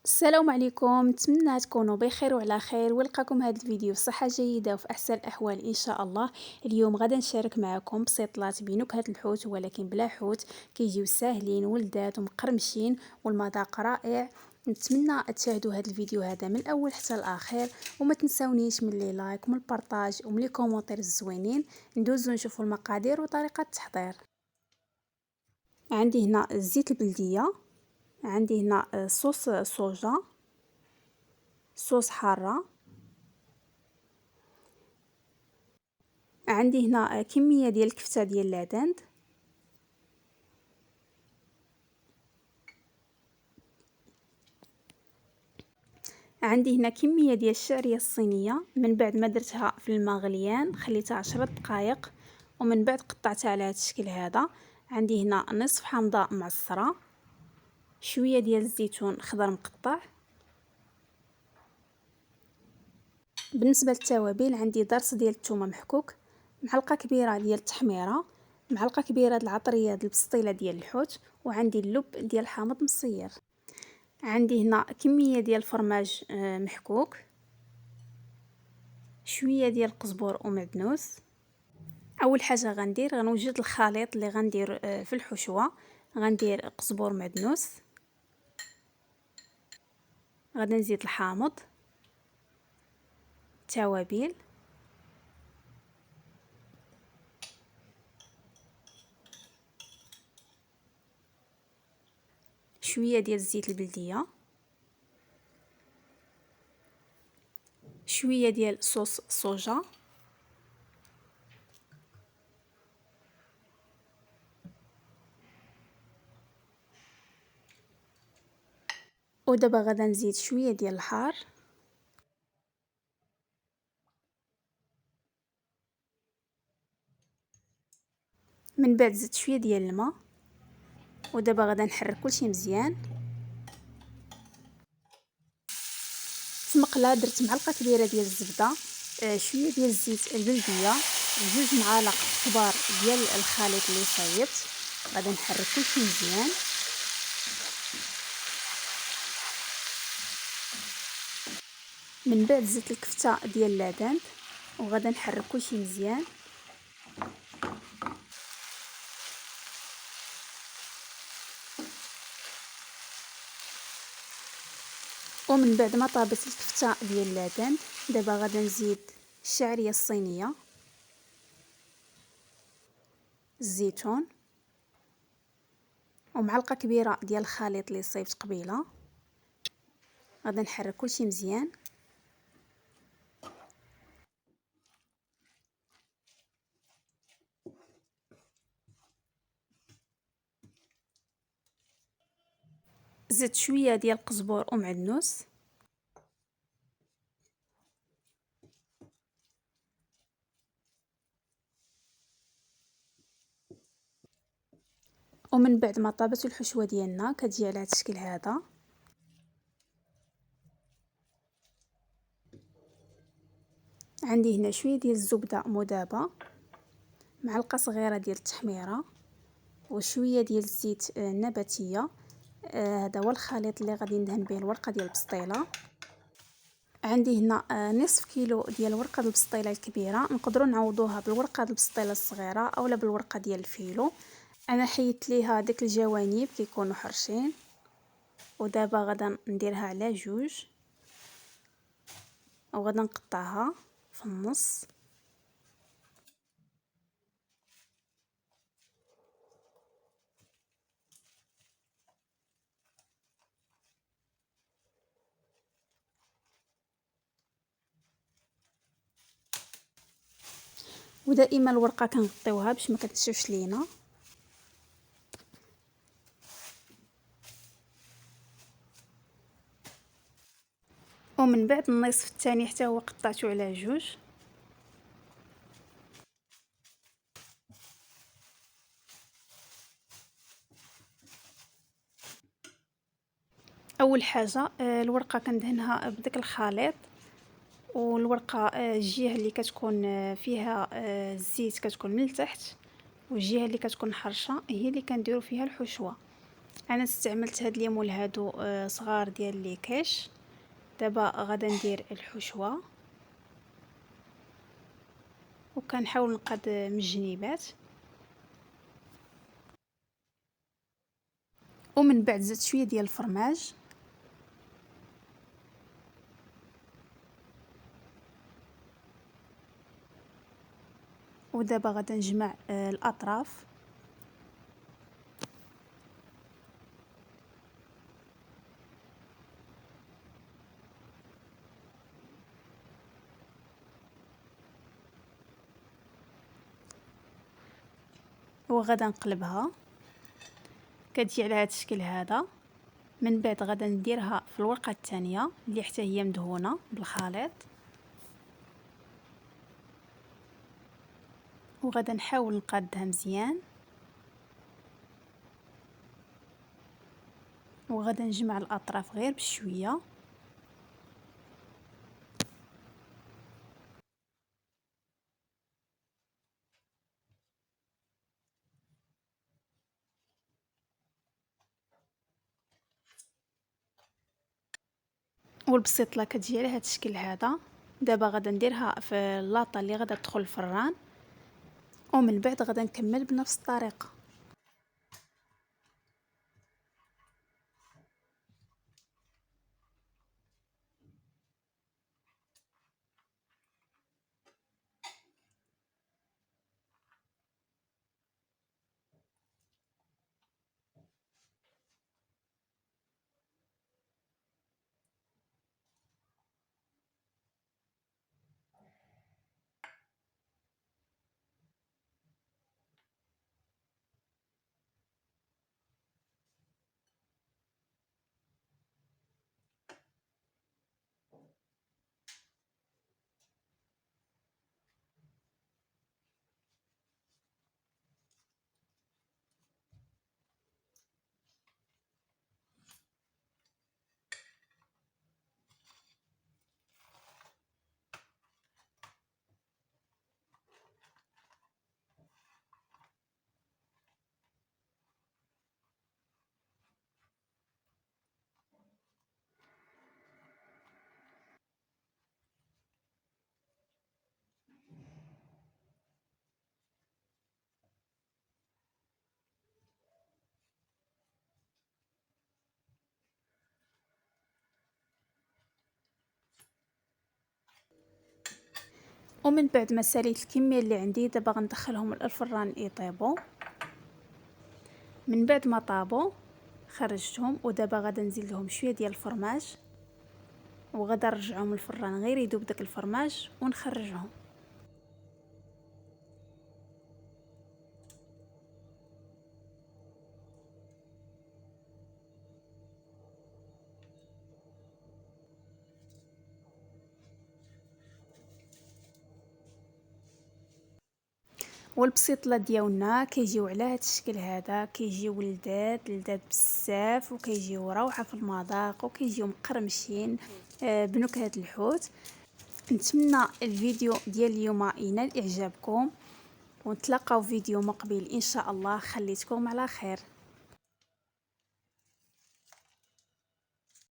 السلام عليكم، نتمنى تكونوا بخير وعلى خير ولقاكم هذا الفيديو بصحة جيدة وفي أحسن الأحوال إن شاء الله. اليوم غدا نشارك معكم بسيطلات بنكهة الحوت ولكن بلا حوت، كيجيو ساهلين ولذاذ ومقرمشين والمذاق رائع. نتمنى تشاهدوا هذا الفيديو هذا من الأول حتى الأخير، وما تنسونيش من لي لايك ومن البارطاج ومن لي كومونتير الزوينين. ندوزو نشوفوا المقادير وطريقة التحضير. عندي هنا الزيت البلدية، عندي هنا صوص صوجا، صوص حارة، عندي هنا كمية ديال الكفتة ديال العدند، عندي هنا كمية ديال الشعرية الصينية. من بعد ما درتها في الماء غليان خليتها 10 دقائق ومن بعد قطعتها على هذا الشكل هذا. عندي هنا نصف حامضة معصرة، شوية ديال الزيتون خضر مقطع. بالنسبة للتوابل عندي ضرس ديال الثومة محكوك، معلقة كبيرة ديال التحميرة، معلقة كبيرة د العطرية د البسطيلة ديال الحوت، وعندي اللب ديال الحامض مصير. عندي هنا كمية ديال الفرماج محكوك، شوية ديال القزبور ومعدنوس. اول حاجه غنوجد الخليط اللي غندير في الحشوه. غندير قزبور معدنوس، غادي نزيد الحامض، توابل، شويه ديال الزيت البلديه، شويه ديال صوص صوجا، ودابا غادا نزيد شويه ديال الحار، من بعد زدت شويه ديال الماء، ودابا غادا نحرك كلشي مزيان. في مقله درت معلقه كبيره ديال الزبده، شويه ديال الزيت البلديه، 2 معالق كبار ديال الخليط اللي صايبت. غادا نحرك كلشي مزيان. من بعد زدت الكفته ديال العدن وغادا نحرك كلشي مزيان. ومن بعد ما طابت الكفته ديال العدن دابا غادا نزيد الشعريه الصينيه، الزيتون، ومعلقه كبيره ديال الخليط اللي صيبت قبيله. غادا نحرك كلشي مزيان. زدت شويه ديال القزبور ومعدنوس، ومن بعد ما طابت الحشوه ديالنا كتجي على هذا الشكل هذا. عندي هنا شويه ديال الزبده مذابه، معلقه صغيره ديال التحميره، وشويه ديال الزيت النباتيه. هذا هو الخليط اللي غادي ندهن به الورقه ديال البسطيله. عندي هنا نصف كيلو ديال ورقه البسطيله الكبيره، نقدروا نعوضوها بالورقه البسطيله الصغيره اولا بالورقه ديال الفيلو. انا حيدت ليها ديك الجوانب كيكونوا حرشين، ودابا غادا نديرها على 2 وغادا نقطعها في النص. ودائما الورقه كنغطيوها باش ما كتنشفش لينا. ومن بعد النصف الثاني حتى هو قطعته على 2. اول حاجه الورقه كندهنها بداك الخليط، والورقه الجهه اللي كتكون فيها الزيت كتكون من التحت، والجهه اللي كتكون حرشه هي اللي كنديروا فيها الحشوه. انا استعملت هاد ليمون هادو صغار ديال لي كاش. دابا غادا ندير الحشوه وكنحاول نقاد من الجنيبات، ومن بعد زدت شويه ديال الفرماج ودابا غادا نجمع الاطراف. وغادا نقلبها كتجي على هذا الشكل هذا. من بعد غادا نديرها في الورقه الثانيه اللي حتى هي مدهونه بالخليط، وغادا نحاول نقادها مزيان، وغادا نجمع الاطراف غير بشويه. والبسيطله كتجي على هذا الشكل هذا. دابا غادا نديرها في اللاطه اللي غادا تدخل الفران، ومن بعد غادا نكمل بنفس الطريقه. ومن بعد ما ساليت الكميه اللي عندي، دابا غندخلهم للفران يطيبوا. من بعد ما طابوا خرجتهم، ودابا غادا نزيد لهم شويه ديال الفرماج، وغادا نرجعهم للفران غير يذوب داك الفرماج ونخرجهم. والبسيطله ديالنا كيجيو على هذا الشكل هذا، كيجيو لذاذ بزاف، وكيجيو روعه في المذاق، وكيجيو مقرمشين بنكهه الحوت. نتمنى الفيديو ديال اليوم ينال اعجابكم، ونتلاقاو فيديو مقبل ان شاء الله. خليتكم على خير.